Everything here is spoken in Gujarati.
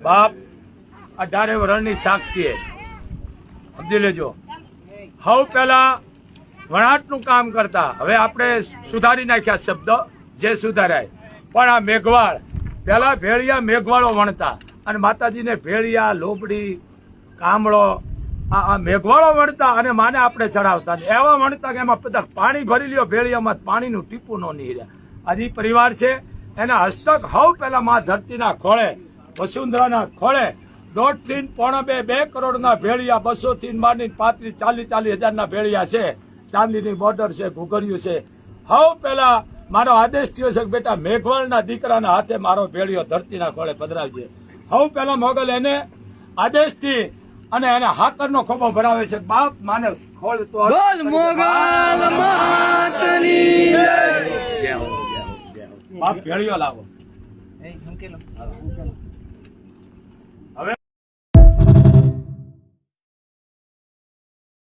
બાપ 18 વર્ષની સાક્ષી સમજી લેજો. હવે પેલા વણાટનું કામ કરતા, હવે આપણે સુધારી નાખ્યા શબ્દ જે સુધારાય. પણ આ મેઘવાળ પેલા ભેળિયા મેઘવાળો વણતા અને માતાજીને ભેળિયા લોબડી કામળો આ મેઘવાળો વણતા અને માને આપણે ચડાવતા. એવા વણતા કે એમાં બધા પાણી ભરી લ્યો, ભેળિયામાં પાણીનું ટીપું નો નીર્યા. આજે પરિવાર છે એના હસ્તક હવ પેલા માં ધરતીના ખોળે વસુંધરાના ખોળે 1.5 થી 2 કરોડના ભેળિયા 200 થી માંડીને 35-40 હજારના ભેળિયા છે. ચાંદીની બોર્ડર છે, ઘૂઘરિયું છે. હવ પેલા મારો આદેશ થયો છે કે બેટા મેઘવાળના દીકરાના હાથે મારો ભેળિયો ધરતીના ખોળે પધરાવજે. હવ પેલા મોગલ એને આદેશથી અને એને હાકરનો ખોબો ભરાવે છે. બાપ માને ખોળ તો બાપ ભેળિયો લાવો.